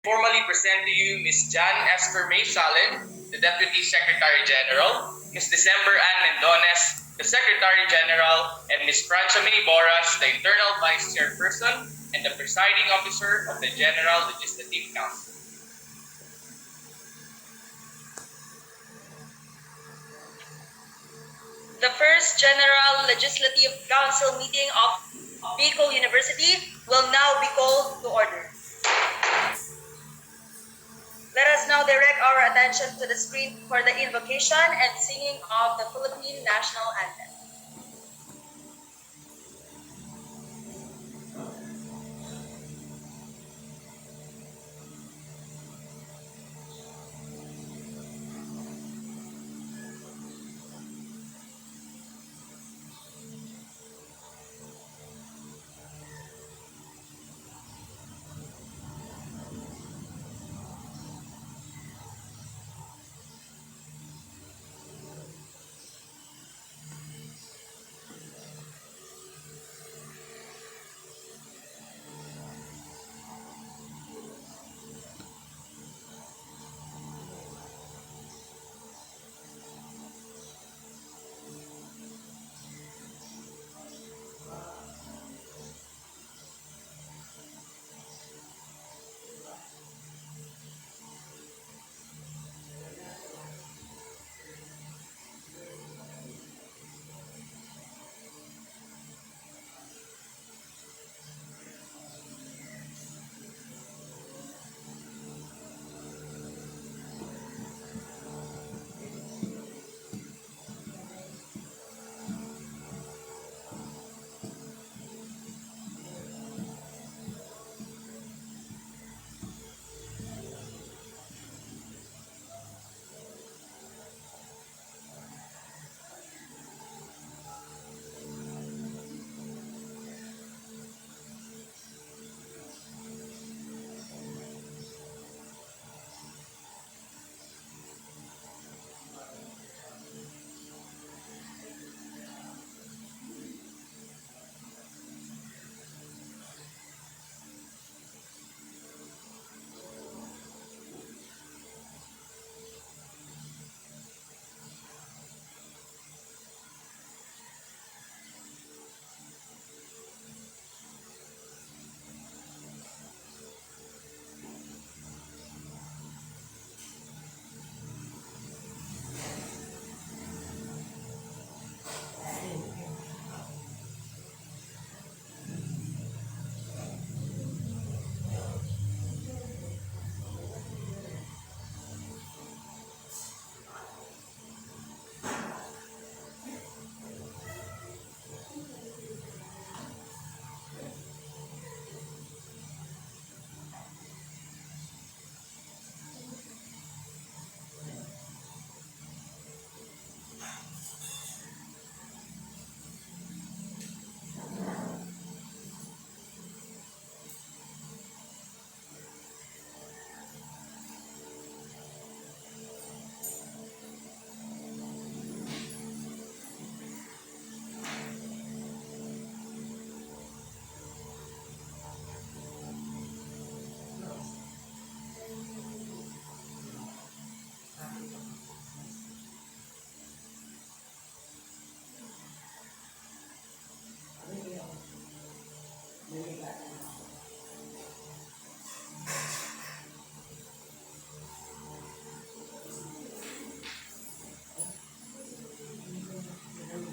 Formally present to you Ms. Jan Esther May Salin, the Deputy Secretary General, Ms. December Ann Mendones, the Secretary General, and Ms. Francia May Boras, the Internal Vice Chairperson and the Presiding Officer of the General Legislative Council. The first General Legislative Council meeting of Bicol University will now be called to order. Let us now direct our attention to the screen for the invocation and singing of the Philippine National Anthem.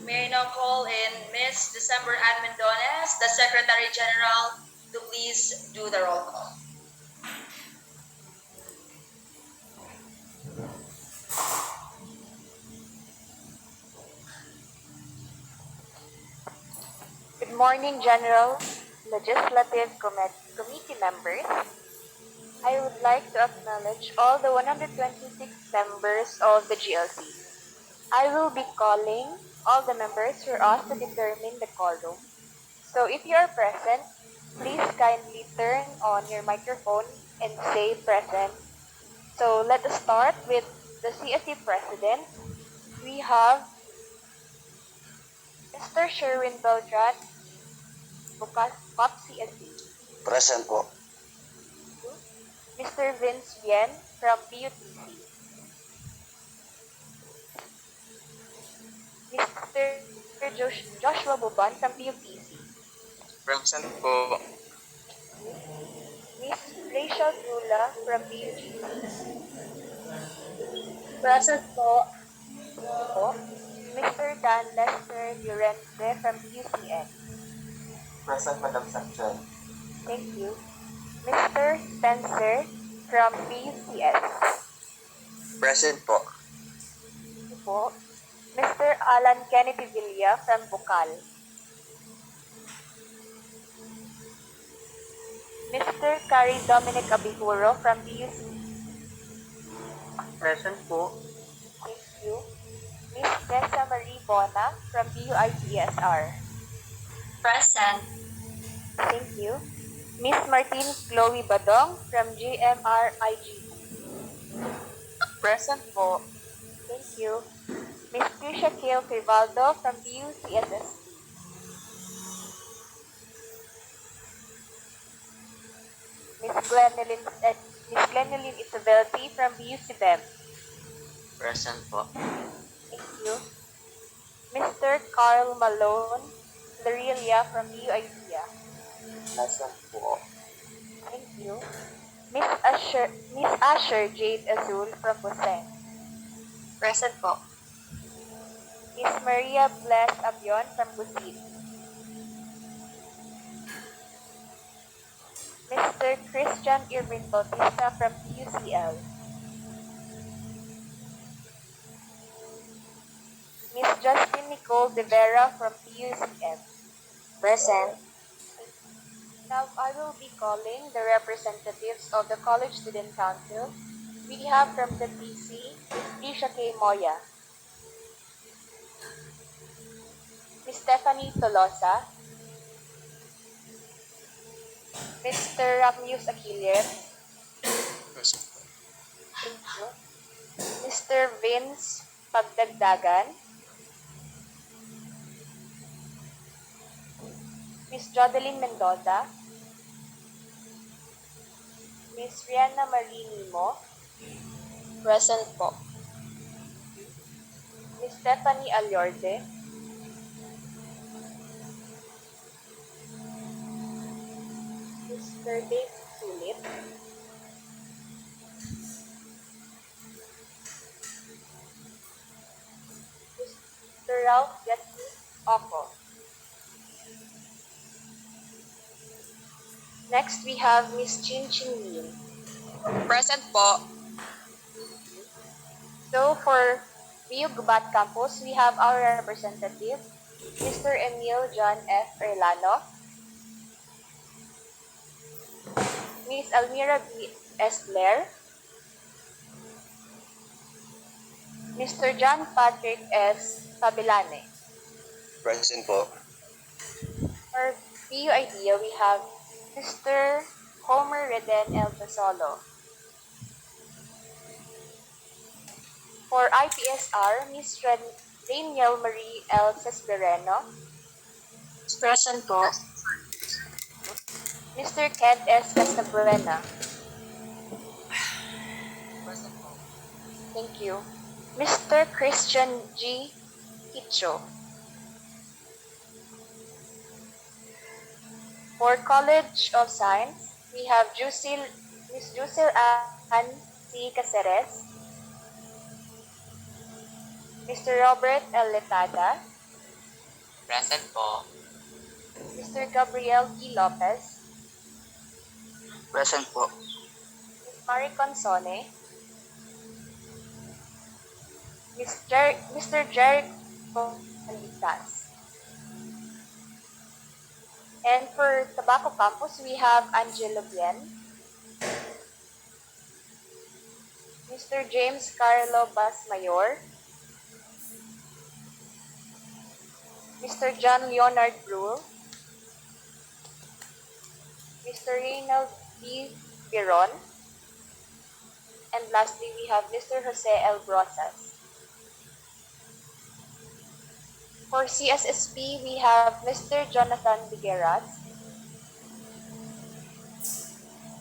May I now call in Ms. December Ann Mendones, the Secretary General, to please do the roll call. Good morning, General Legislative Committee members. I would like to acknowledge all the 126 members of the GLC. I will be calling all the members for us to determine the quorum. So if you are present, please kindly turn on your microphone and say present. So let us start with the CSC President. We have Mr. Sherwin Beltran, Bukas CSC. Present po. Mr. Vince Bien from PUTC. Mr. Joshua Buban from PUTC. Present po. Miss Rachel Dula from PUGC. Present po. Po. Mr. Dan Lester Durente from PUCN. Present, Madam Secretary. Thank you. Mr. Spencer from PUCS. Present po. Po. Mr. Alan Kennedy Villa from Bukal. Mr. Cary Dominic Abihuro from PUC. Present po. Thank you. Miss Tessa Marie Bona from PUICSR. Present. Thank you. Miss Martine Chloe Badong from GMRIG. Present po. Thank you. Miss Trisha Kale Crivaldo from PUCSS. Miss Glenelyn Isabelty from PUCBEM. Present po. Thank you. Mr. Carl Malone Larilia from PUICIA. Present po. Thank you. Miss Asher Jade Azul from Buseng. Present po. Miss Maria Bless Abion from Busit. Mr. Christian Irvin Bautista from PUCL. Miss Justin Nicole De Vera from PUCM. Present. Now I will be calling the representatives of the College Student Council. We have from the PC, Miss Trisha K. Moya, Miss Stephanie Tolosa, Mr. Ramius Achilles, Present po. thank you. Mr. Vince Pagdagdagan, Miss Jodeline Mendoza, Miss Rihanna Marie Nimo, Present po. Miss Stephanie Aliorde, Mr. Dave Sulit, Mr. Ralph Jesse Oko. Next, we have Miss Chin Chin Lin. Present po. So, for Rio Gubat Campus, we have our representative, Mr. Emil John F. Erlano, Miss Almira B. S. Blair, Mr. John Patrick S. Pabilane. Present po. For PU Idea, we have Mr. Homer Reden El Tesolo. For IPSR, Miss Daniel Marie L. Cesbereno, Present po. Mr. Kent S. Casabuena. Present po. Thank you. Mr. Christian G. Hicho. For College of Science, we have Miss Jusil Ann C. Caceres, Mr. Robert L. Letada, Present po. Mr. Gabriel E. Lopez, Present po. Miss Marie Consone, Mr. Jeric Alitas. And for Tobacco Campus, we have Angelo Bien, Mr. James Carlo Basmayor, Mr. John Leonard Brule, Mr. Reynald D. Piron, and lastly, we have Mr. Jose L. Brosas. For CSSP, we have Mr. Jonathan Bigueras,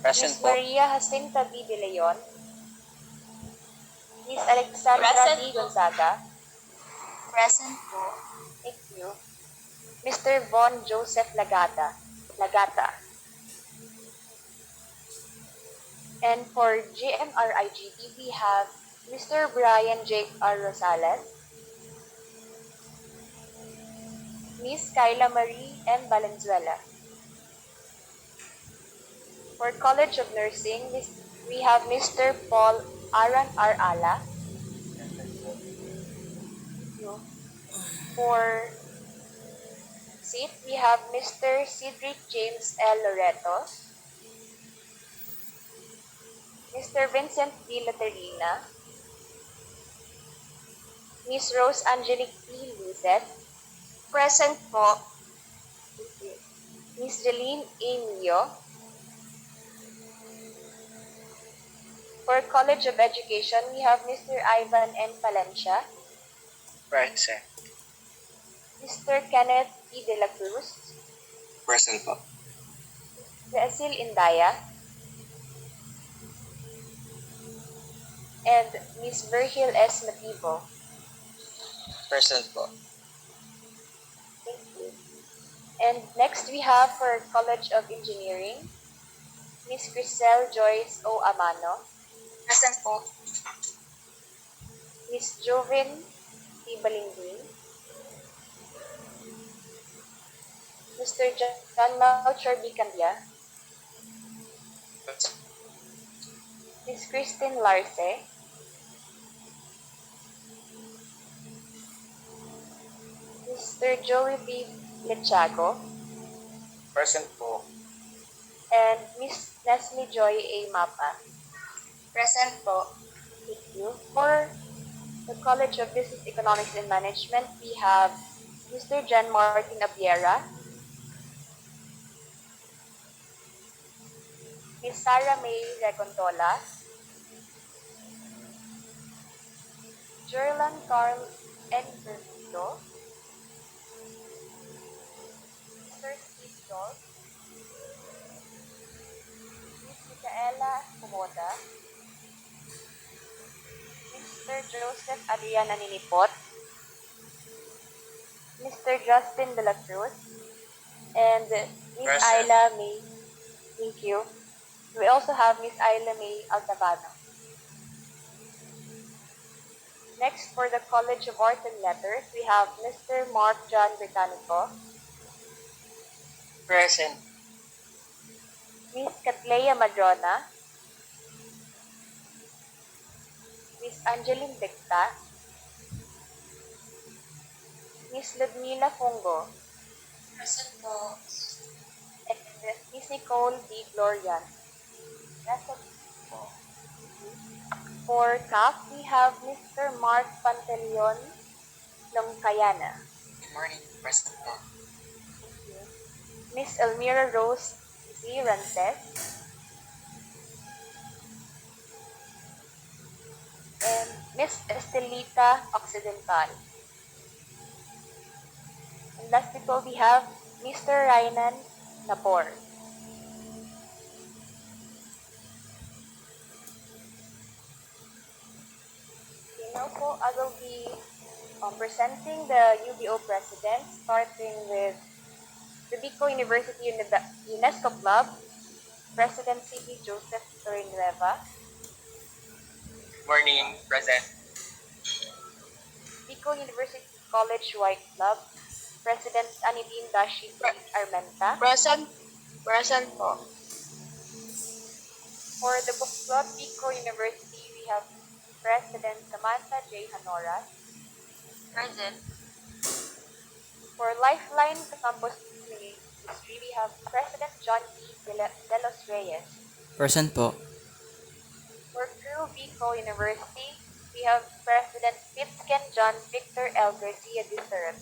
Miss Maria Jacinta B. De Leon, Miss Alexandra Present D. po. Gonzaga, Present po. thank you. Mr. Von Joseph Lagata. And for GMRIGD, we have Mr. Brian J. R. Rosales, Miss Kyla Marie M. Valenzuela. For College of Nursing, we have Mr. Paul Aran R. Ala. For seat, we have Mr. Cedric James L. Loreto, Mr. Vincent D. Laterina, Miss Rose Angelique P. Luzet, Present po. Miss Jeline A. Mio. For College of Education, we have Mr. Ivan N. Palencia, Present. Mr. Kenneth P. De La Cruz, Present po. Cecil Indaya, and Miss Virgil S. Mativo. Present po. Thank you. And next we have for College of Engineering, Miss Crisel Joyce O. Amano, Present po. Miss Jovin T. Balingin, Mr. John Melchor B. Cambia, Miss Christine Larce, Mr. Joey B. Lechago, Present po. and Miss Nestle Joy A. Mapa. Present po. Thank you. For the College of Business Economics and Management, we have Mr. John Martin Abiera, Miss Sarah May Recontola, Jerlan Carl N. Perfido, Mr. Steve Jolt, Miss Micaela Kumoda, Mr. Joseph Adrian Naninipot, Mr. Justin De La Cruz, and Miss Present. Ayla May. Thank you. We also have Miss Ayla May Altavano. Next, for the College of Arts and Letters, we have Mr. Mark John Britannico, Present. Miss Catleya Madrona, Miss Angeline Dicta, Miss Ludmila Fungo, Present po. and Miss Nicole D. Glorian. Present po. For CAF, we have Mr. Mark Pantaleon Longcayana, Good morning. Present po. Miss Elmira Rose Z. Rances, and Miss Estelita Occidental. And lastly po, we have Mr. Rainan Napor. Okay, now po, I will be presenting the UBO president, starting with the Bicol University UNESCO Club, President C.B. Joseph Torrenueva, Morning, present. Bicol University College White Club, President Anidin Dashi Armenta. Present. Present po. For the Book Club, Bicol University, we have President Samantha J. Hanora. Present. For Lifeline Campus Ministry, we have President John E. De Los Reyes. Present po. For Crew Bicol University, we have President Fitzken John Victor L. Garcia Disserat.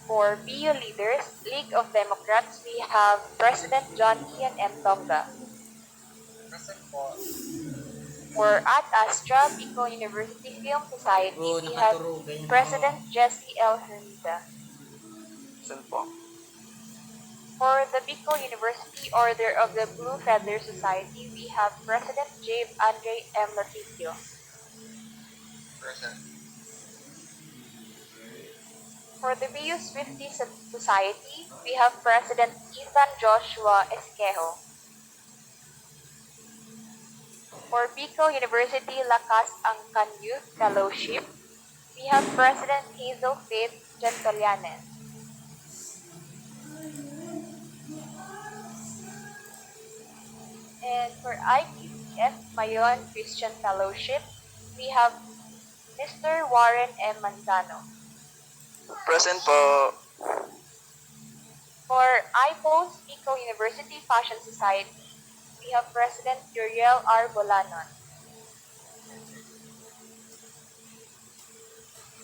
For BU Leaders, League of Democrats, we have President John Ian M. Tonga. Present po. For Ad Astra, Bicol University Film Society, we have President Jesse L. Hermida. Present po. For the Bicol University Order of the Blue Feather Society, we have President Jave Andre M. Laficio. Present. For the BU Swifty Society, we have President Ethan Joshua Esquejo. For Bicol University Lakas Angkan Youth Fellowship, we have President Hazel Faith Gentolianes. And for IPCF Mayon Christian Fellowship, we have Mr. Warren M. Manzano. Present po. For IPOS Bicol University Fashion Society, we have President Uriel R. Bolanon.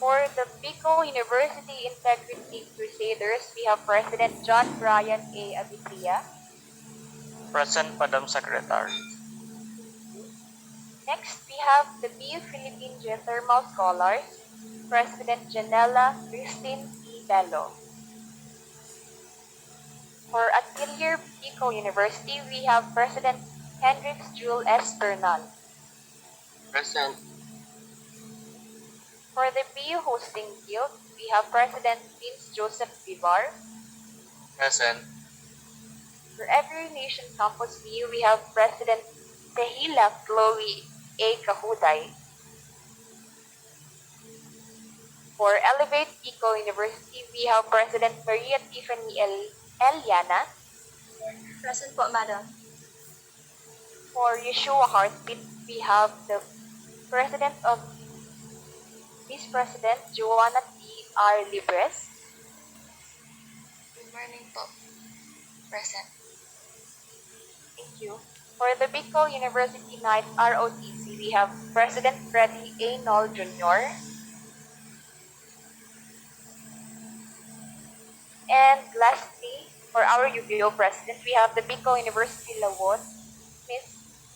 For the Bicol University Integrity Crusaders, we have President John Brian A. Abitria. Present, Madam Secretary. Next, we have the BU Philippine Geothermal Scholars, President Janela Christine E. Bello. For Atelier Bicol University, we have President Hendrix Jewel S. Bernal. Present. For the BU Hosting Guild, we have President Vince Joseph Vivar. Present. For Every Nation Campus BU, we have President Tehila Chloe A. Kahuday. For Elevate Bicol University, we have President Maria Tiffany Eliana. Present po, Madam. For Yeshua Heartbeat, we have the President of Vice President Joanna T. R. Libres. Good morning po. Present. Thank you. For the Bicol University Night ROTC, we have President Freddie A. Noll Jr. And lastly, for our UBO President, we have the Bicol University Lawon, Miss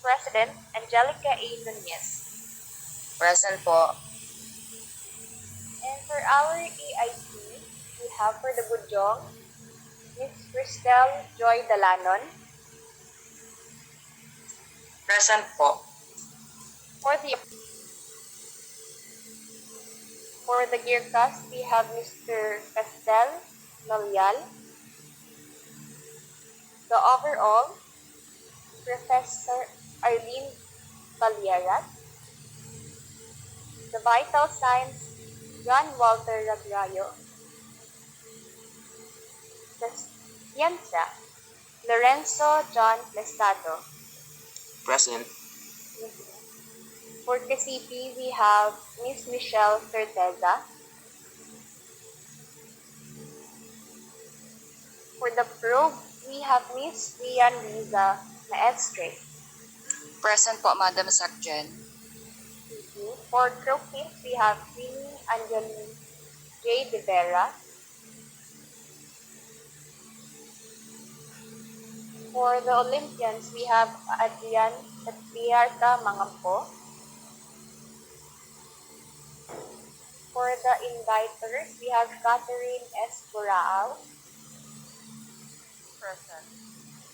President Angelica A. Nunez. Present po. And for our AIC, we have for the Budjong, Miss Cristel Joy Dalanon. Present po. For the Gearcast, we have Mr. Castel Nolial. The overall, Professor Arlene Valierat. The Vital Signs, John Walter Ragrayo. The Scienza, Lorenzo John Plestado. Present. For KCP, we have Miss Michelle Certeza. For the probe, we have Miss Rian Riza Maestre. Present po, Madam Secgen. For Croquet, we have Queenie Anjali J. De Vera. For the Olympians, we have Adrian Patriarca Mangampo. For the inviters, we have Catherine S. Burao. Present.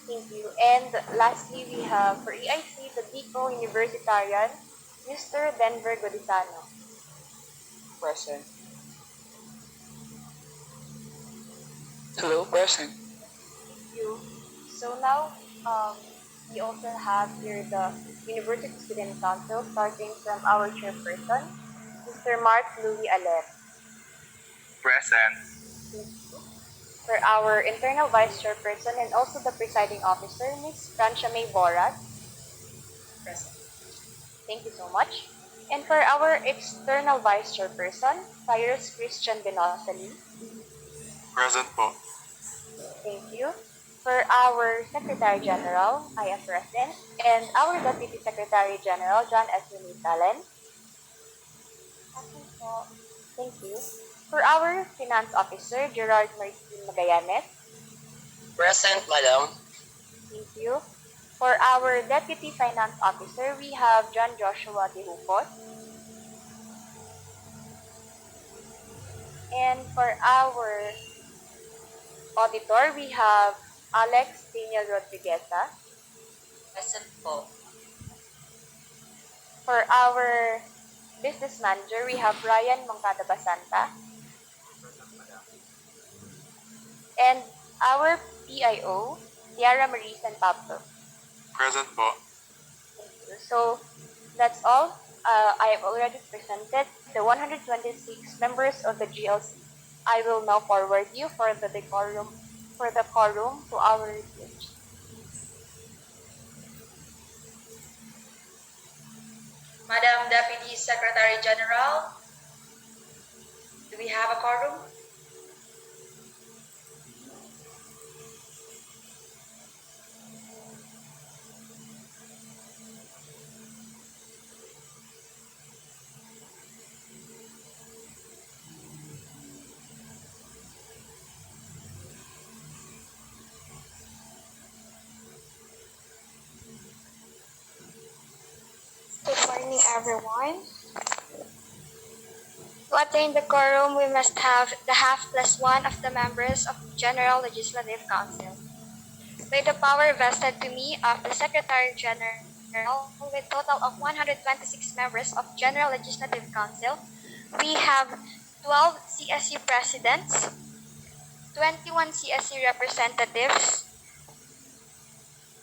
Thank you. And lastly, we have for EIC, the Bicol Universitarian, Mr. Denver Goditano. Present. Hello, present. Thank you. So now, we also have here the University Student Council, starting from our chairperson, Mr. Mark Louis Aler. Present. For our internal vice chairperson and also the presiding officer, Ms. Francia May Borat. Present. Thank you so much. And for our external vice chairperson, Cyrus Christian Benosali. Present po. Thank you. For our Secretary General, I am present, and our Deputy Secretary General, John S. Talen. Thank you. For our Finance Officer, Gerard Martin Magallanes. Present, Madam. Thank you. For our Deputy Finance Officer, we have John Joshua De Hupos. And for our Auditor, we have Alex Daniel Rodrigueza. Present po. For our business manager, we have Ryan Moncada Basanta. And our PIO, Tiara Marie San Pablo. Present po. Thank you. So that's all. I have already presented the 126 members of the GLC. I will now forward you for the quorum to our reviewers. Madam Deputy Secretary General, do we have a quorum? Good morning, everyone. To attain the quorum, we must have the half plus one of the members of General Legislative Council. By the power vested to me of the Secretary General, with total of 126 members of General Legislative Council, we have 12 CSU presidents, 21 CSU representatives,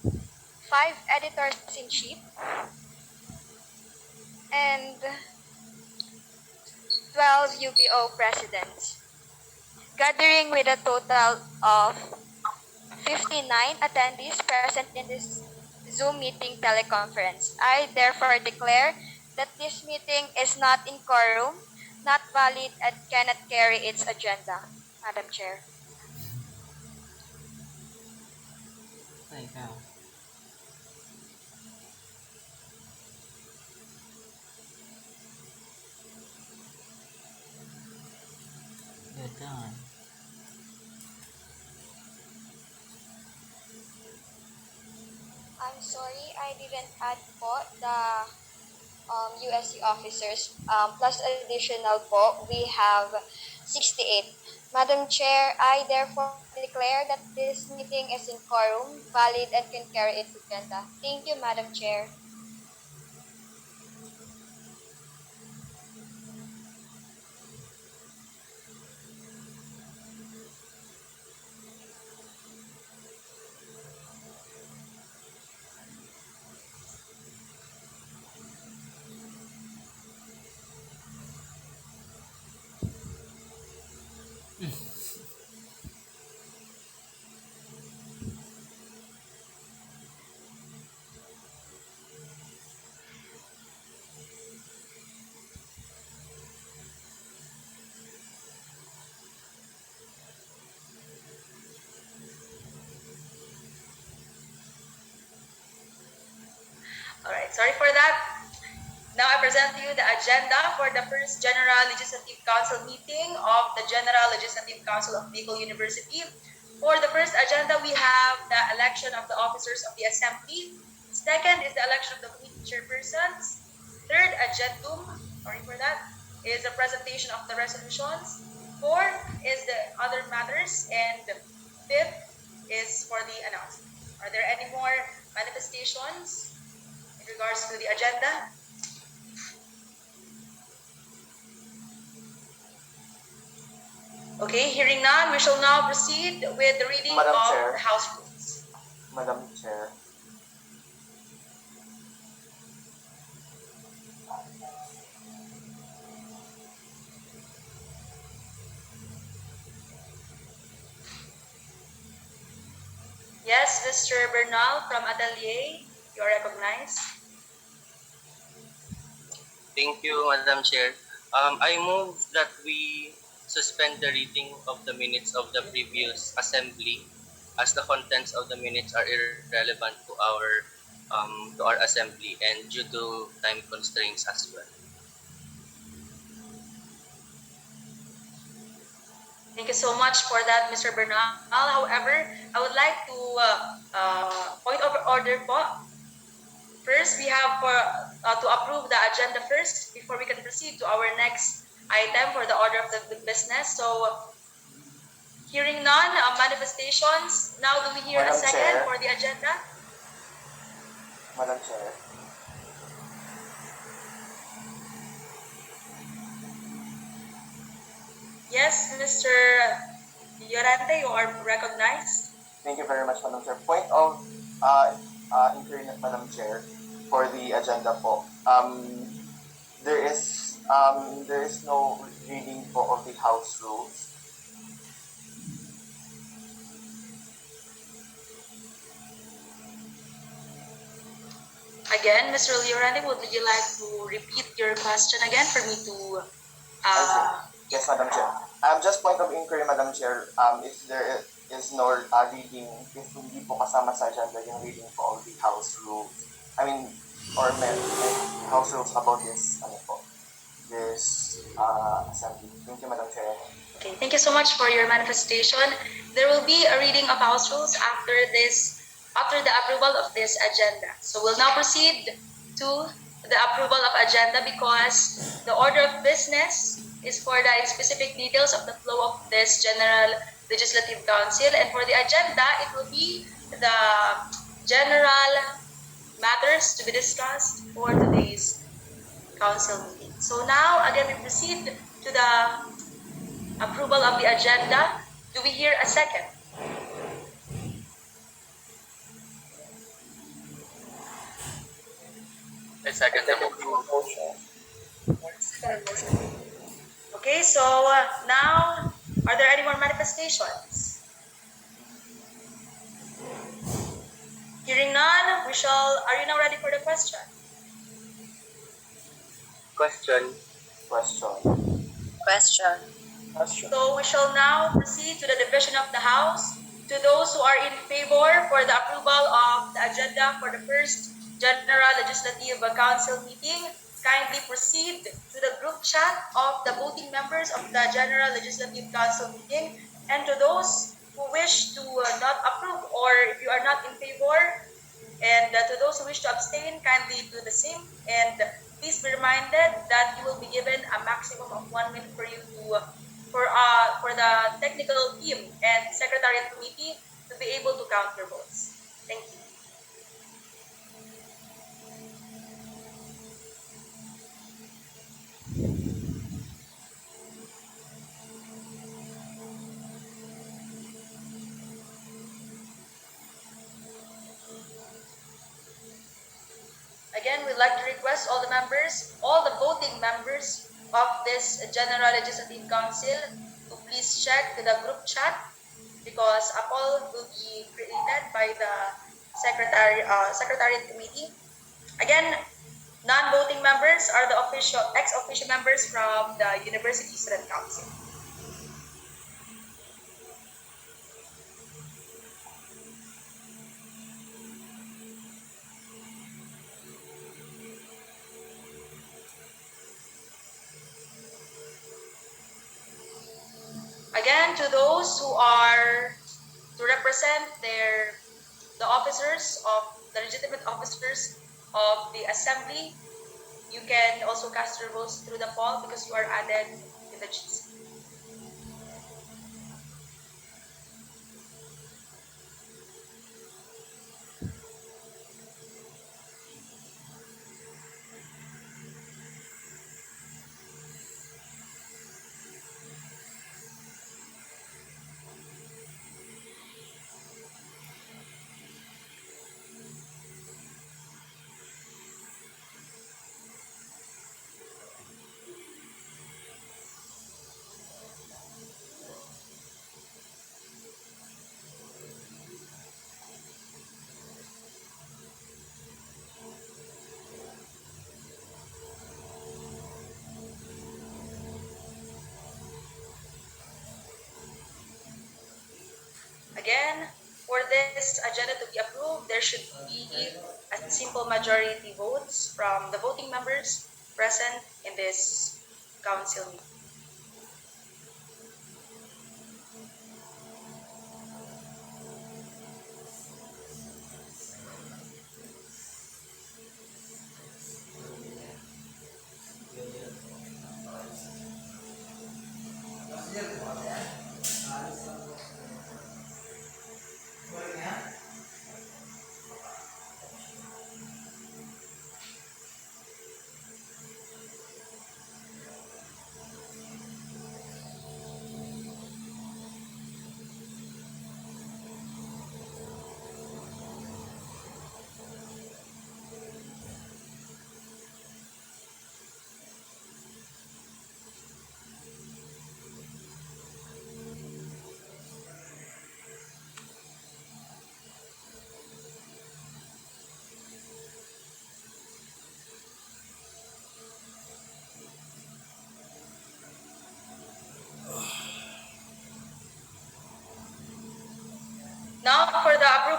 5 editors-in-chief, and 12 UBO presidents, gathering with a total of 59 attendees present in this Zoom meeting teleconference. I therefore declare that this meeting is not in quorum, not valid, and cannot carry its agenda. Madam Chair. I'm sorry, I didn't add po the USC officers. Plus additional po, we have 68. Madam Chair, I therefore declare that this meeting is in quorum, valid, and can carry its agenda. Thank you, Madam Chair. Alright, sorry for that. Now I present to you the agenda for the first General Legislative Council meeting of the General Legislative Council of Bicol University. For the first agenda, we have the election of the officers of the Assembly. Second is the election of the committee chairpersons. Third agendum, sorry for that, is the presentation of the resolutions. Fourth is the other matters. And fifth is for the announcement. Are there any more manifestations in regards to the agenda? Okay, hearing none, we shall now proceed with the reading Madam of Chair. the House rules. Madam Chair. Yes, Mr. Bernal from Atelier, you are recognized. Thank you, Madam Chair. I move that we suspend the reading of the minutes of the previous assembly, as the contents of the minutes are irrelevant to our assembly and due to time constraints as well. Thank you so much for that, Mr. Bernal. However, I would like to point of order po. First, we have to approve the agenda first before we can proceed to our next item for the order of the business. So, Hearing none, manifestations. Now, do we hear a Madam second Chair. for the agenda? Madam Chair. Yes, Mr. Llorente, you are recognized. Thank you very much, Madam Chair. Point of inquiry, Madam Chair, for the agenda po. There is no reading po of the House rules. Again, Mr. Llorente, would you like to repeat your question again for me to Yes, Madam Chair. Just point of inquiry, Madam Chair, if there is no reading, if hindi po kasama sa agenda yung reading po of the House rules. I mean, or may House rules about this, this assembly. Thank you, Madam Chair. Okay, thank you so much for your manifestation. There will be a reading of House rules after the approval of this agenda. So we'll now proceed to the approval of agenda because the order of business is for the specific details of the flow of this General Legislative Council, and for the agenda, it will be the general matters to be discussed for today's council meeting. So now, again, we proceed to the approval of the agenda. Do we hear a second? I second the motion. Okay, so now, are there any more manifestations? Hearing none, are you now ready for the question? Question. Question. So we shall now proceed to the division of the House. To those who are in favor for the approval of the agenda for the first General Legislative Council meeting, kindly proceed to the group chat of the voting members of the General Legislative Council meeting. And to those who wish to not approve, or if you are not in favor, and to those who wish to abstain, kindly do the same. And please be reminded that you will be given a maximum of 1 minute for you to for the technical team and secretariat committee to be able to count your votes. Thank you. Again, we'd like to request all the voting members of this General Legislative Council to please check the group chat because a poll will be created by the Secretariat Committee. Again, non-voting members are the ex-official members from the University Student Council. Again, to those who are to represent the officers of the legitimate officers of the assembly, you can also cast your votes through the poll because you are added in the GC. Again, for this agenda to be approved, there should be a simple majority votes from the voting members present in this council meeting.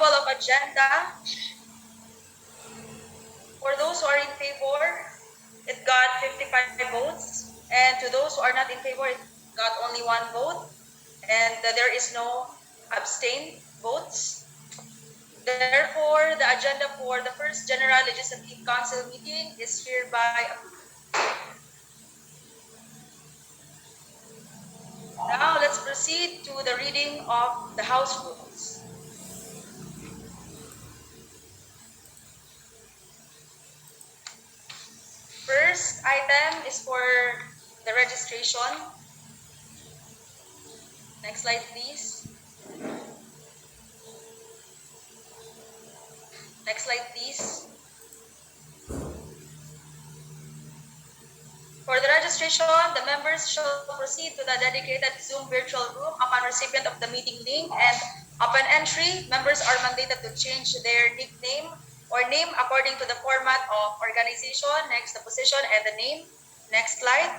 approval of agenda. For those who are in favor, it got 55 votes. And to those who are not in favor, it got only 1 vote. And there is no abstain votes. Therefore, the agenda for the first General Legislative Council meeting is hereby approved. Now, let's proceed to the reading of the House rules. First item is for the registration. Next slide, please. Next slide, please. For the registration, the members shall proceed to the dedicated Zoom virtual room upon recipient of the meeting link, and upon entry, members are mandated to change their nickname or name according to the format of organization, next the position and the name. Next slide.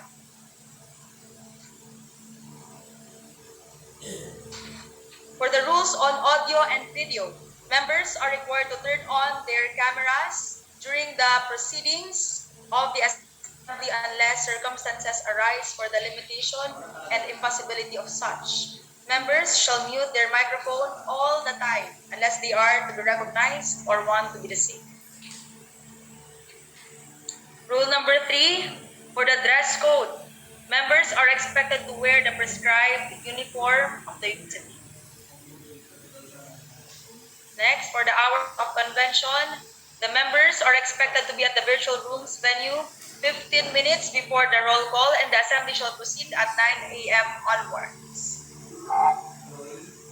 For the rules on audio and video, members are required to turn on their cameras during the proceedings of the assembly unless circumstances arise for the limitation and impossibility of such. Members shall mute their microphone all the time unless they are to be recognized or want to be deceived. Rule number 3, for the dress code, members are expected to wear the prescribed uniform of the university. Next, for the hour of convention, the members are expected to be at the virtual rooms venue 15 minutes before the roll call, and the assembly shall proceed at 9 a.m. onwards.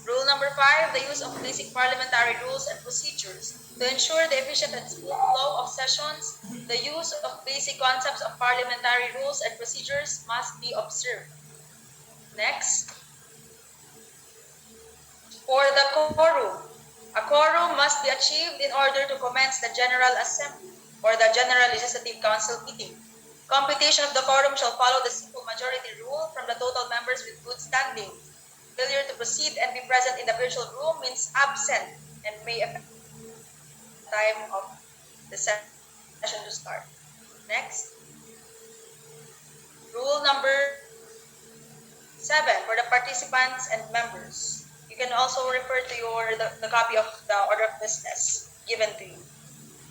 Rule number 5, the use of basic parliamentary rules and procedures. To ensure the efficient and smooth flow of sessions, the use of basic concepts of parliamentary rules and procedures must be observed. Next, for the quorum, a quorum must be achieved in order to commence the General Assembly or the General Legislative Council meeting. Computation of the quorum shall follow the simple majority rule from the total members with good standing. Failure to proceed and be present in the virtual room means absent and may affect the time of the session to start. Next. Rule number 7 for the participants and members. You can also refer to the copy of the order of business given to you.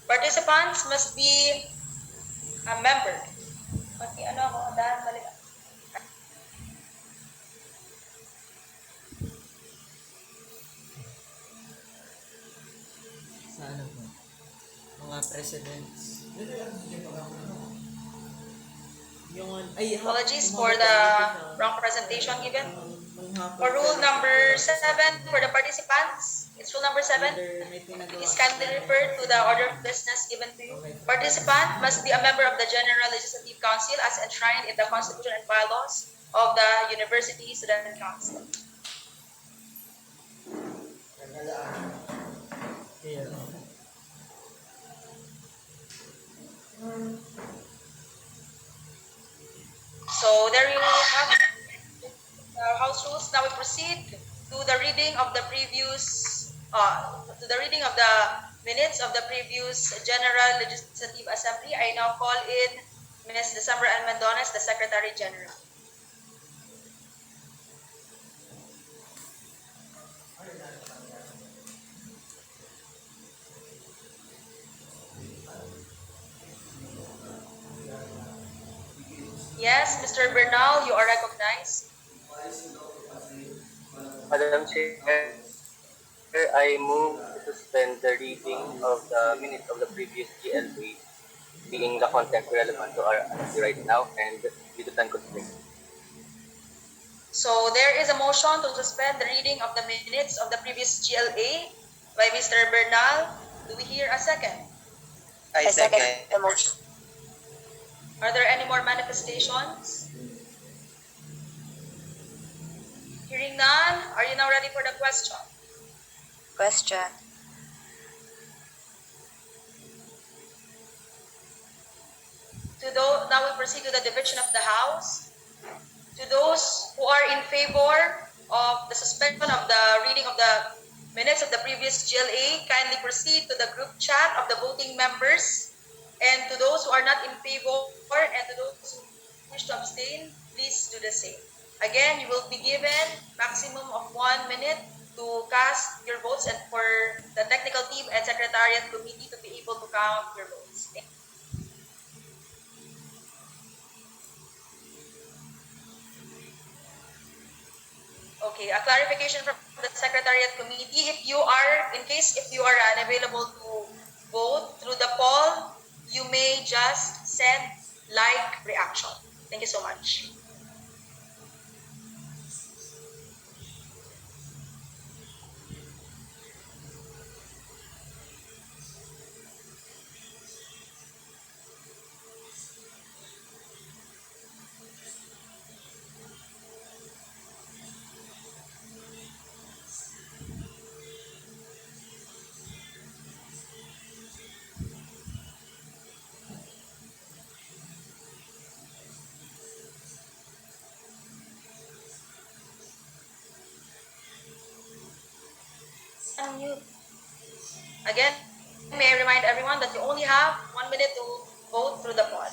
Participants must be a member. Sa ano po? Mga presidents. Apologies for the wrong presentation given. For rule number 7 for the participants, it's rule number 7. Please kindly refer to the order of business given to you. Participant must be a member of the General Legislative Council as enshrined in the Constitution and bylaws of the University Student Council. So there you have House rules. Now we proceed to the reading of the previous, minutes of the previous General Legislative Assembly. I now call in Ms. December Ann Mendones, the Secretary General. Yes, Mr. Bernal, you are recognized. Madam Chair, I move to suspend the reading of the minutes of the previous GLA, being the content relevant to our assembly right now and Bidutan Constitution. So there is a motion to suspend the reading of the minutes of the previous GLA by Mr. Bernal. Do we hear a second? I second the motion. Are there any more manifestations? Hearing none, are you now ready for the question? Question. Now we proceed to the division of the House. To those who are in favor of the suspension of the reading of the minutes of the previous GLA, kindly proceed to the group chat of the voting members. And to those who are not in favor and to those who wish to abstain, please do the same. Again, you will be given maximum of 1 minute to cast your votes and for the technical team and secretariat committee to be able to count your votes. Thank you. Okay, a clarification from the Secretariat Committee. If you are unavailable to vote through the poll, you may just send like reaction. Thank you so much. Again, may I remind everyone that you only have 1 minute to vote through the poll.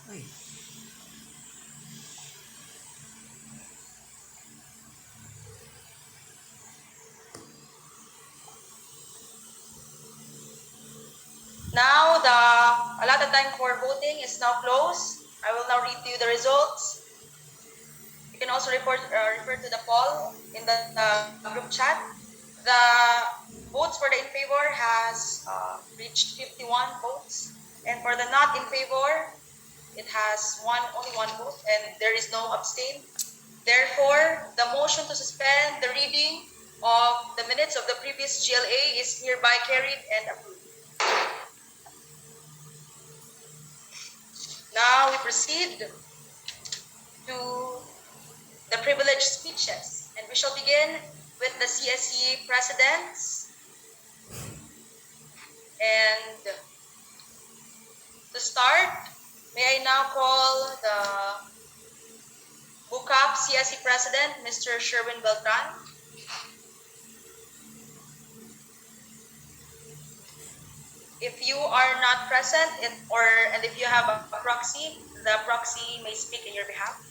Ay, Now, the allotted time for voting is now closed. I will now read to you the results. You can also refer to the poll in the group chat. The votes for the in favor has reached 51 votes, and for the not in favor, it has only one vote, and there is no abstain. Therefore, the motion to suspend the reading of the minutes of the previous GLA is hereby carried and approved. Now we proceed to the privileged speeches, and we shall begin with the CSE presidents. And to start, may I now call the BUCAP CSE president, Mr. Sherwin Beltran. If you are not present and if you have a proxy, the proxy may speak in your behalf.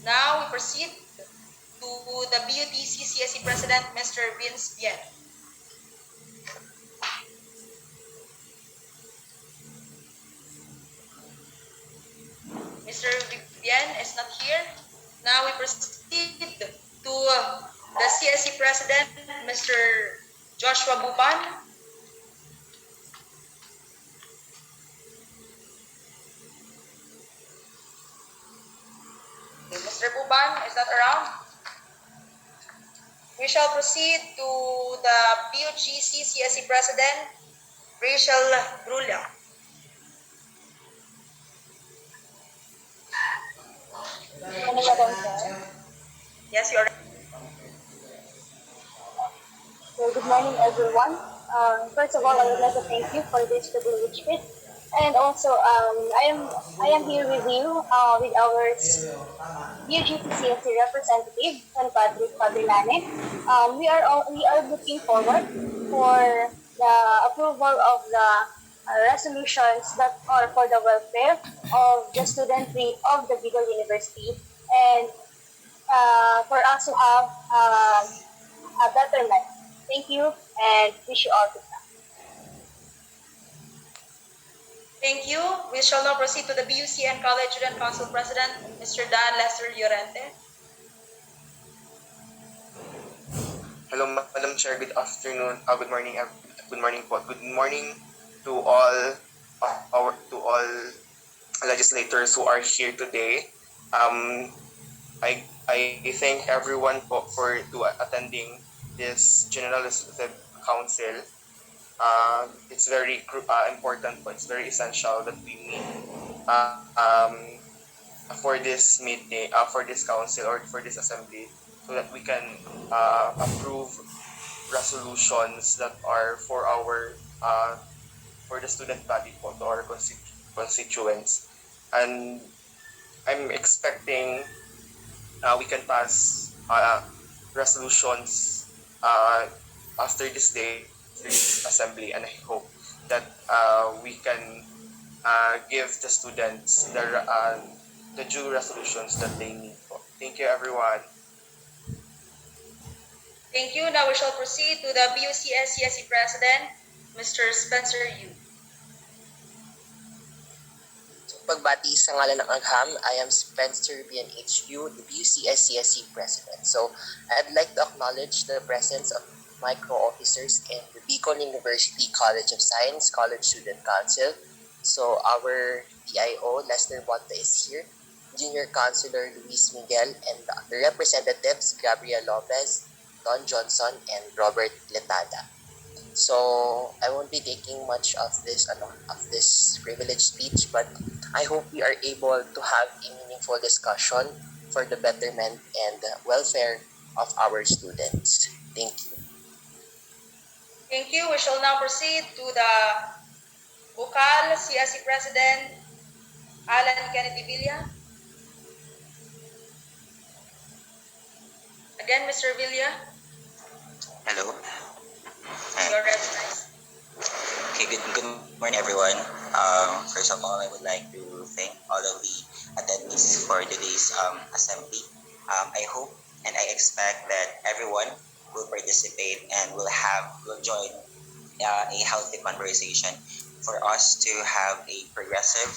Now we proceed to the BUTC CSE President, Mr. Vince Bien. Mr. Bien is not here. Now we proceed to the CSE President, Mr. Joshua Buban. Mr. Buban is not around. We shall proceed to the BUGC CSE President, Rachel Brulia. Yes, you are. So good morning, everyone. First of all, I would like to thank you for this privilege fit, and also I am here with you with our UGPCSC representative, San Patrick Padrilane. We are looking forward for the approval of the resolutions that are for the welfare of the student of the Bicol University, and for us to have a betterment. Thank you and wish you all good luck. Thank you. We shall now proceed to the BUCN College Student Council President, Mr. Dan Lester Llorente. Hello, Madam Chair. Good afternoon. Good morning. Good morning po. Good morning to all all legislators who are here today. I thank everyone po for attending this General Legislative Council. It's very important po. It's very essential that we meet for this meeting, for this council or for this assembly, so that we can approve resolutions that are for our for the student body po, to our constituents. And I'm expecting we can pass resolutions after this day, this assembly, and I hope that we can give the students the due resolutions that they need po. Thank you, everyone. Thank you. Now we shall proceed to the BUCS-CSE President, Mr. Spencer Yu. Pagbati sa ngalan ng Agham, I am Spencer BNHU, the BUCS-CSE President. So, I'd like to acknowledge the presence of my co-officers in the Bicol University College of Science College Student Council. So, our PIO, Lester Bonta, is here, Junior Councilor Luis Miguel, and the representatives, Gabriel Lopez, Don Johnson, and Robert Letada. So I won't be taking much of this privileged speech, but I hope we are able to have a meaningful discussion for the betterment and welfare of our students. Thank you. Thank you. We shall now proceed to the Bukal CSE President, Alan Kennedy Villa. Again, Mr. Villa, Hello. you're recognized. Okay, good morning, everyone. First of all, I would like to thank all of the attendees for today's assembly. I hope and I expect that everyone will participate and will join a healthy conversation for us to have a progressive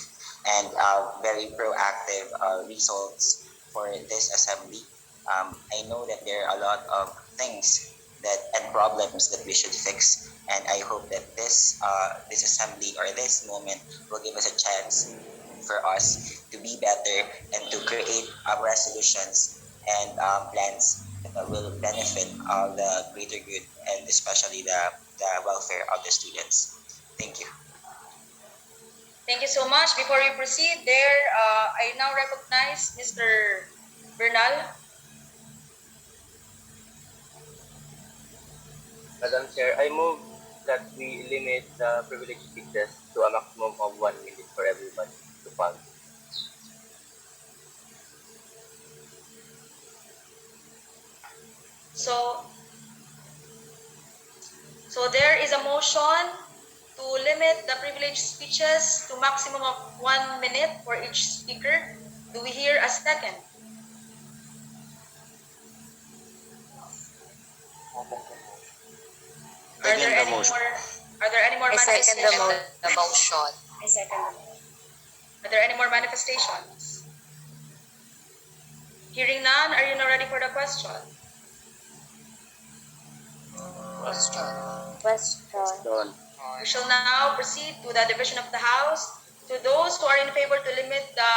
and very proactive results for this assembly. I know that there are a lot of things and problems that we should fix, and I hope that this assembly or this moment will give us a chance for us to be better and to create resolutions and plans that will benefit the greater good and especially the welfare of the students. Thank you. Thank you so much. Before we proceed, I now recognize Mr. Bernal. Madam Chair, I move that we limit the privileged speeches to a maximum of 1 minute for everyone to follow. So there is a motion to limit the privileged speeches to maximum of 1 minute for each speaker. Do we hear a second? Are there any more I second manifestations? the motion. I second the motion. Are there any more manifestations? Hearing none, are you now ready for the question? Question. We shall now proceed to the division of the House. To those who are in favor to limit the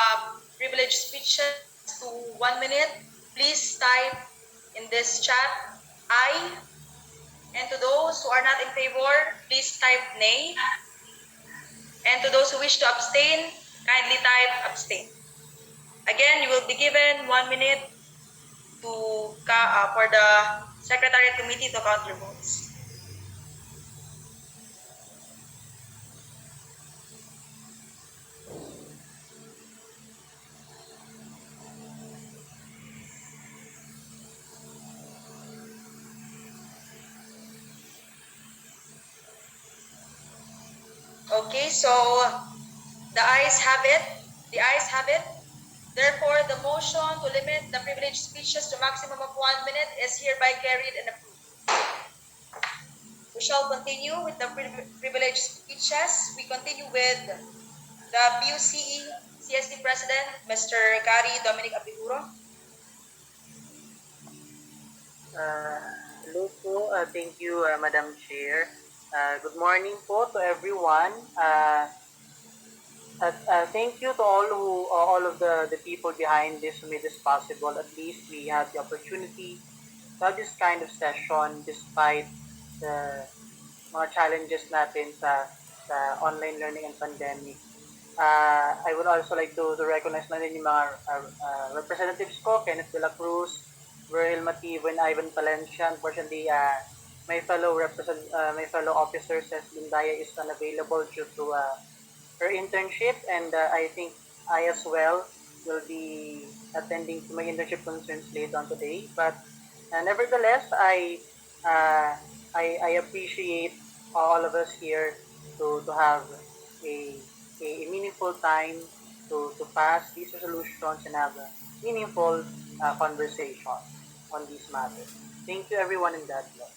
privileged speeches to 1 minute, please type in this chat "I." And to those who are not in favor, please type "Nay." And to those who wish to abstain, kindly type "Abstain." Again, you will be given 1 minute for the Secretariat Committee to count your votes. Okay, so the ayes have it. The ayes have it. Therefore, the motion to limit the privileged speeches to maximum of 1 minute is hereby carried and approved. We shall continue with the privileged speeches. We continue with the BUCE CSD President, Mr. Gary Dominic Abiguro. Hello po. Thank you, Madam Chair. Good morning po to everyone. Thank you to all of the people behind this who made this possible. At least we had the opportunity to have this kind of session despite the mga challenges natin sa online learning and pandemic. I would also like to recognize na din yung mga representatives ko, Kenneth De La Cruz, Veril Mativo, and Ivan Palencia. Unfortunately, my fellow officer says Lindaya is unavailable due to her internship, and I think I as well will be attending to my internship concerns later on today. But nevertheless, I appreciate all of us here to have a meaningful time to pass these resolutions and have a meaningful conversation on these matters. Thank you everyone in that blog.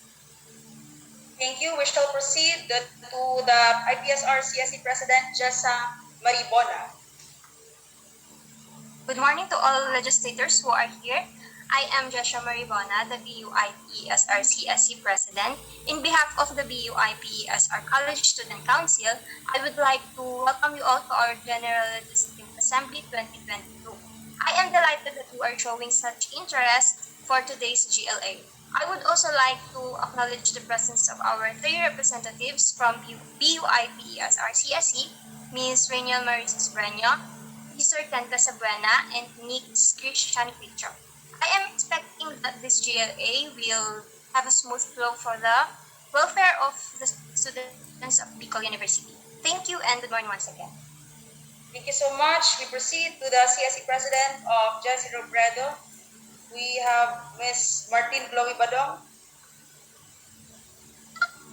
Thank you. We shall proceed to the IPSR CSE President, Jessa Maribona. Good morning to all legislators who are here. I am Joshua Maribona, the BUIPESR CSE President. In behalf of the BUIPESR College Student Council, I would like to welcome you all to our General Legislative Assembly 2022. I am delighted that you are showing such interest for today's GLA. I would also like to acknowledge the presence of our three representatives from BUIPESR CSE, Ms. Rainiel Marisis Breño, Mr. Kenta Sabuena, and Ms. Christian Picho. I am expecting that this GLA will have a smooth flow for the welfare of the students of Bicol University. Thank you and good morning once again. Thank you so much. We proceed to the CSE President of Jesse Robredo. We have Ms. Martin Chloe Badong.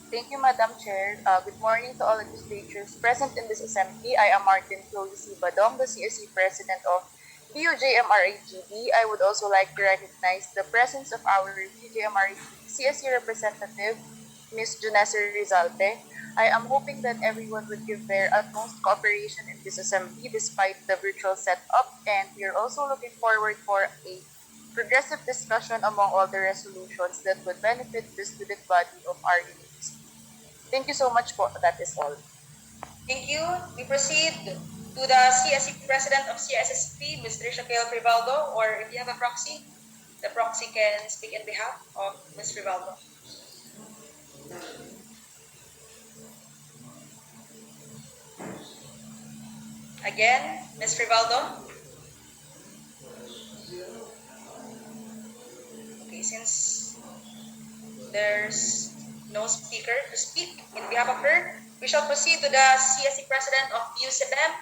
Thank you, Madam Chair. Good morning to all legislators present in this assembly. I am Martin Chloe C. Badong, the CSE President of BUJMRAGB. I would also like to recognize the presence of our BUJMRAGB CSE representative, Ms. Junessa Rizalte. I am hoping that everyone would give their utmost cooperation in this assembly despite the virtual setup, and we are also looking forward for a progressive discussion among all the resolutions that would benefit the student body of our university. Thank you so much po. That is all. Thank you. We proceed to the CSE President of CSSP, Ms. Trisha Kale Frivaldo, or if you have a proxy, the proxy can speak in behalf of Ms. Frivaldo. Again, Ms. Frivaldo. Okay, since there's no speaker to speak in behalf of her, we shall proceed to the CSE President of UCBM,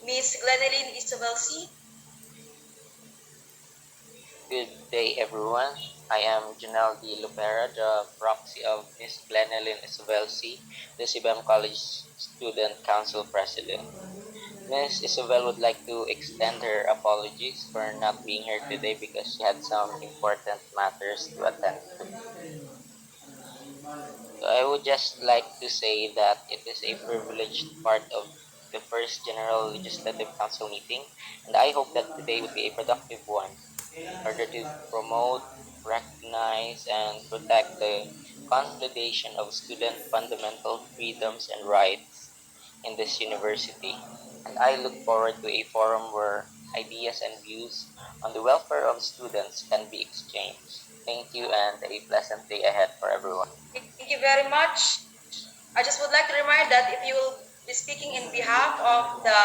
Ms. Gleneline Isabel C. Good day, everyone. I am Janelle D. Lupera, the proxy of Ms. Gleneline Isabel C., the CBM College Student Council President. Ms. Isabel would like to extend her apologies for not being here today because she had some important matters to attend to. So I would just like to say that it is a privileged part of the first General Legislative Council meeting, and I hope that today will be a productive one in order to promote, recognize, and protect the consolidation of student fundamental freedoms and rights in this university. And I look forward to a forum where ideas and views on the welfare of students can be exchanged. Thank you and a pleasant day ahead for everyone. Thank you very much. I just would like to remind that if you will be speaking in behalf of the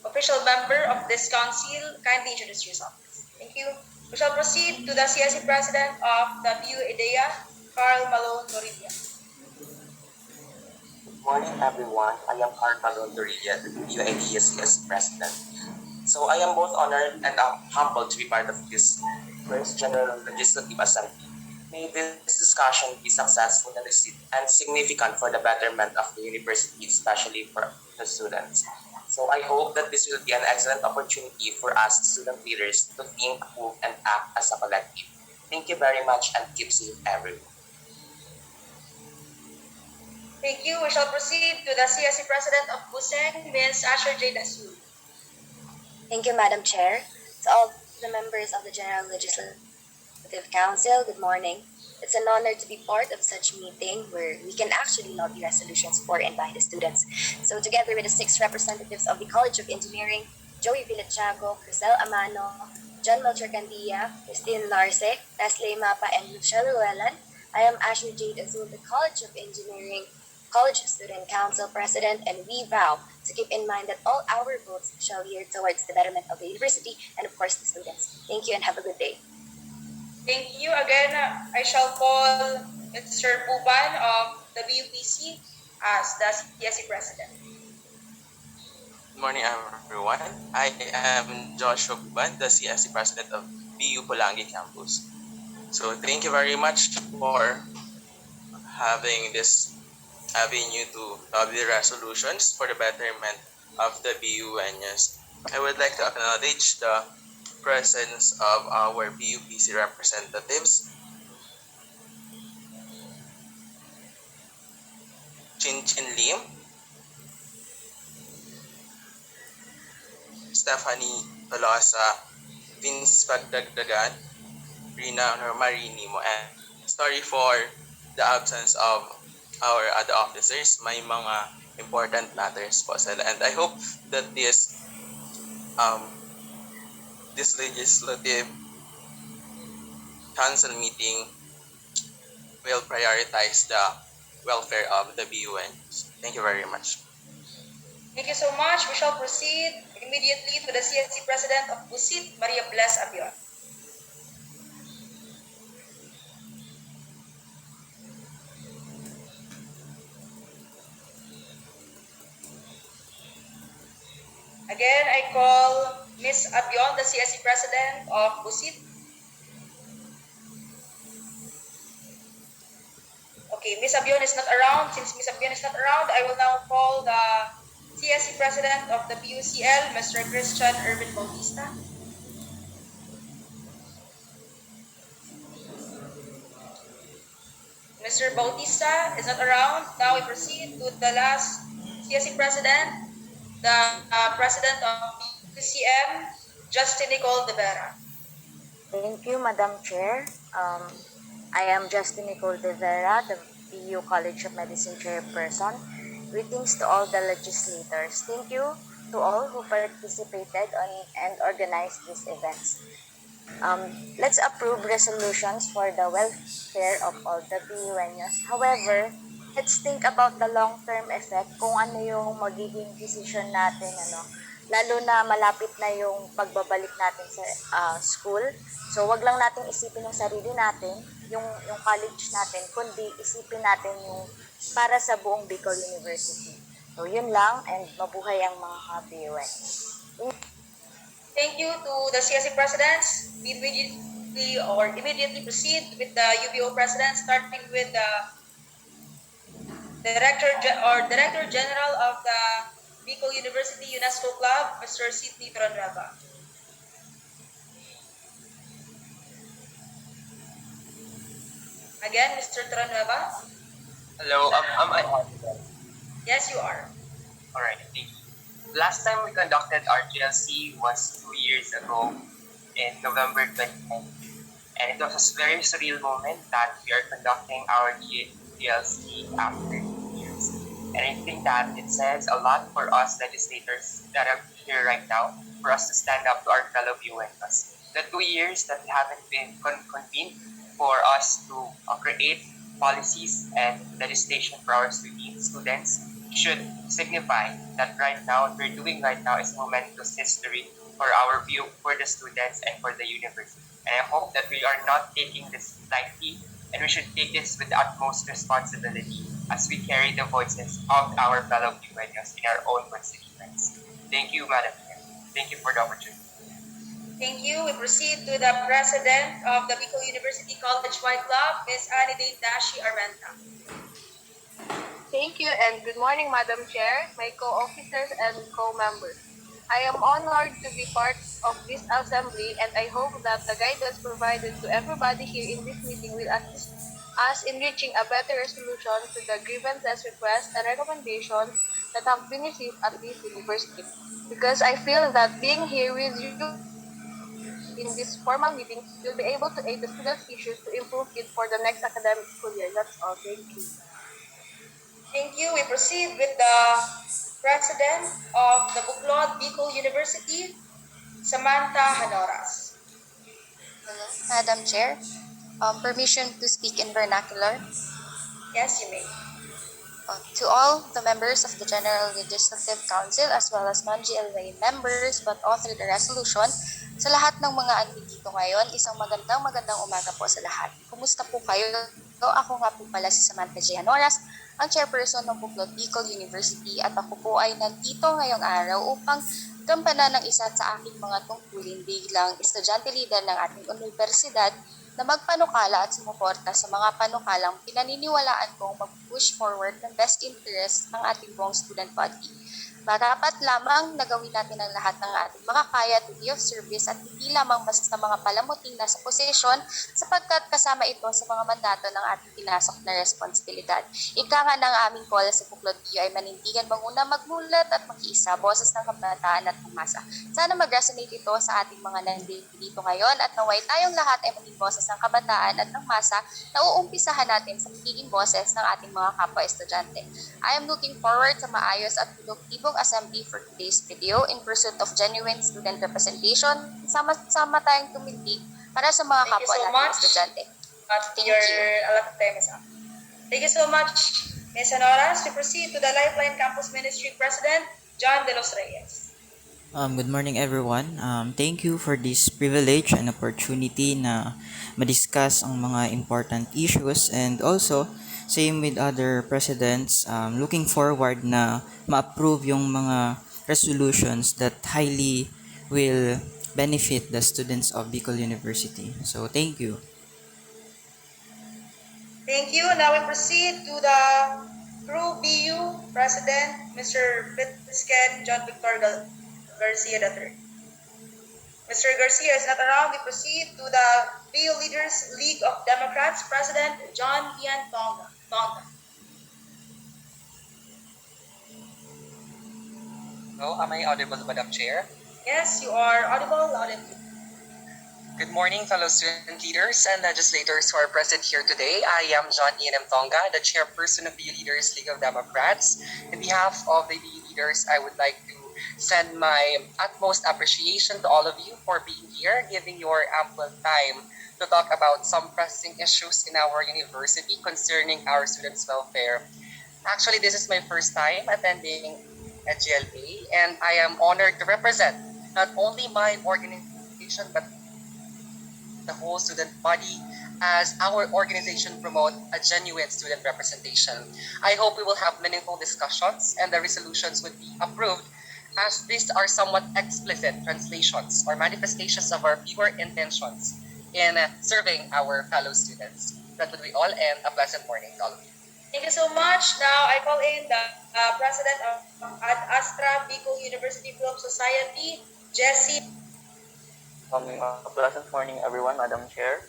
official member of this council, kindly introduce yourself. Thank you. We shall proceed to the CSE President of the BU IDEA, Carl Malone Toribia. Good morning, everyone. I am Carl Malone Toribia, the BU IDEA CSE President. So I am both honored and humbled to be part of this first General Legislative Assembly. May this discussion be successful and significant for the betterment of the university, especially for the students. So I hope that this will be an excellent opportunity for us student leaders to think, move, and act as a collective. Thank you very much and keep safe, everyone. Thank you. We shall proceed to the CSE President of Buseng, Ms. Asher J. Dasu. Thank you, Madam Chair. To all the members of the General Legislative Council, good morning. It's an honor to be part of such meeting where we can actually lobby resolutions for and by the students. So together with the 6 representatives of the College of Engineering, Joey Villachago, Crisel Amano, John Melchor Candia, Christine Larce, Leslie Mapa, and Michelle Llewellyn, I am Ashley Jade Azul, the College of Engineering College Student Council President, and we vow to keep in mind that all our votes shall gear towards the betterment of the university and of course the students. Thank you and have a good day. Thank you. Again, I shall call Mr. Buban of the BUPC as the CSE President. Good morning, everyone. I am Joshua Buban, the CSE President of BU Pulangi Campus. So thank you very much for having this avenue to lobby resolutions for the betterment of the BUNs. I would like to acknowledge the presence of our BUPC representatives, Chin Chin Lim, Stephanie Tolosa, Vince Pagdagdagan, Rina Marini mo, and sorry for the absence of our other officers. May mga important matters po sila, and I hope that this legislative council meeting will prioritize the welfare of the BUNs. Thank you very much. Thank you so much. We shall proceed immediately to the CSE President of Busit, Maria Bless Abion. Again, I call Ms. Abion, the CSE President of Busit. Okay, Ms. Abion is not around. Since Ms. Abion is not around, I will now call the CSE President of the BUCL, Mr. Christian Irvin Bautista. Mr. Bautista is not around. Now we proceed to the last CSE President, the President of BUCM, Justin Nicole De Vera. Thank you, Madam Chair. I am Justin Nicole De Vera, the BU College of Medicine Chairperson. Greetings to all the legislators. Thank you to all who participated on and organized these events. Let's approve resolutions for the welfare of all the BUNs. However, let's think about the long-term effect kung ano yung magiging decision natin, lalo na malapit na yung pagbabalik natin sa school. So, wag lang natin isipin yung sarili natin, yung college natin, kundi isipin natin yung para sa buong Bicol University. So, yun lang, and mabuhay ang mga BUN. Thank you to the CSE presidents. We immediately proceed with the UBO president, starting with the Director General of the Bicol University UNESCO Club, Mr. Sidney Tronreva. Again, Mr. Tronreva. Hello, am I audible? Yes, you are. Alright, thank you. Last time we conducted our GLC was 2 years ago in November 2020. And it was a very surreal moment that we are conducting our GLC after 2 years. And I think that it says a lot for us legislators that are here right now, for us to stand up to our fellow viewers. The 2 years that we haven't been convened for us to create policies and legislation for our students should signify that right now, what we're doing right now is momentous history for our view, for the students and for the university. And I hope that we are not taking this lightly, and we should take this with the utmost responsibility as we carry the voices of our fellow Pinoyos in our own constituents. Thank you, Madam Chair. Thank you for the opportunity. Thank you. We proceed to the President of the Bicol University College Y Club, Ms. Anidate Dashi Arenta. Thank you and good morning, Madam Chair, my co-officers and co-members. I am honored to be part of this assembly and I hope that the guidance provided to everybody here in this meeting will assist us in reaching a better resolution to the grievances, requests, and recommendations that have been received at this university. Because I feel that being here with you in this formal meeting will be able to aid the students' issues to improve it for the next academic school year. That's all. Thank you. Thank you. We proceed with the President of the Buklod Bicol University, Samantha Hanoras. Hello, Madam Chair. Permission to speak in vernacular. Yes, you may. To all the members of the General Legislative Council as well as non-GLA members but authored the resolution, sa lahat ng mga andito ngayon, isang magandang umaga po sa lahat. Kumusta po kayo? Ako nga po pala si Samantha J. Hanoras, ang chairperson ng Buklod Bicol University at ako po ay nandito ngayong araw upang gampanan ng isa sa aking mga tungkulin bilang estudyante leader ng ating universidad na magpanukala at sumuporta sa mga panukalang pinaniniwalaan kong mag-push forward ng best interest ng ating buong student body. Marapat lamang nagawin natin ang lahat ng ating makakaya to be of service at hindi lamang basta mga palamuting nasa posisyon sapagkat kasama ito sa mga mandato ng ating pinasok na responsibilidad. Ika nga ng aming call sa Buklod BU ay manindigan manguna magmulat at makiisa, boses ng kabataan at pumasa. Sana mag-resonate ito sa ating mga nandito ngayon at naway tayong lahat ay maging boses ng kabataan at ng masa na uumpisahan natin sa pagiging boses ng ating mga kapwa-estudyante. I am looking forward sa maayos at produktibong assembly for today's video in pursuit of genuine student representation. Sama-sama tayong tumindig para sa mga kapwa nating estudyante. Thank you. A lot of time is up. Thank you so much, Ms. Hanoras. We proceed to the Lifeline Campus Ministry President, John De Los Reyes. Good morning everyone. Thank you for this privilege and opportunity na madiscuss ang mga important issues, and also same with other presidents, looking forward na ma-approve yung mga resolutions that highly will benefit the students of Bicol University. So thank you. Thank you. Now we proceed to the Crew BU President, Mr. Pitzken John Victor Garcia III. Mr. Garcia is not around. We proceed to the BU Leaders League of Democrats President, John Ian Tonga. Hello, am I audible, Madam Chair? Yes, you are audible, loud and clear. Good morning, fellow student leaders and legislators who are present here today. I am John Ian M. Tonga, the chairperson of BU Leaders League of Democrats. On behalf of the BU leaders, I would like to send my utmost appreciation to all of you for being here, giving your ample time to talk about some pressing issues in our university concerning our students' welfare. Actually, this is my first time attending a GLA, and I am honored to represent not only my organization but the whole student body as our organization promote a genuine student representation. I hope we will have meaningful discussions and the resolutions would be approved, as these are somewhat explicit translations or manifestations of our pure intentions in serving our fellow students. That would be all, and a pleasant morning to all of you. Thank you so much. Now I call in the President of Ad Astra Bicol University Film Society, Jesse. A pleasant morning, everyone, Madam Chair.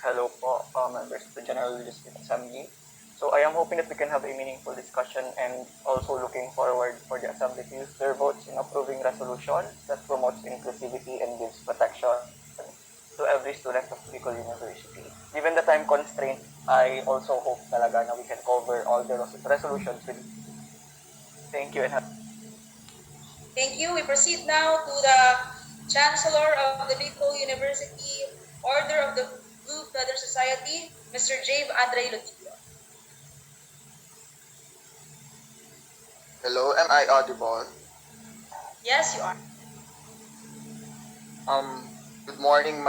Hello po, members of the General Legislative Assembly. So I am hoping that we can have a meaningful discussion and also looking forward for the Assembly to use their votes in approving resolutions that promotes inclusivity and gives protection to every student of Bicol University. Given the time constraint, I also hope talaga na we can cover all the resolutions with. Thank you and Thank you. We proceed now to the Chancellor of the Bicol University Order of the Blue Feather Society, Mr. Jave Andre Lotito. Hello, am I audible? Yes, you are. Good morning,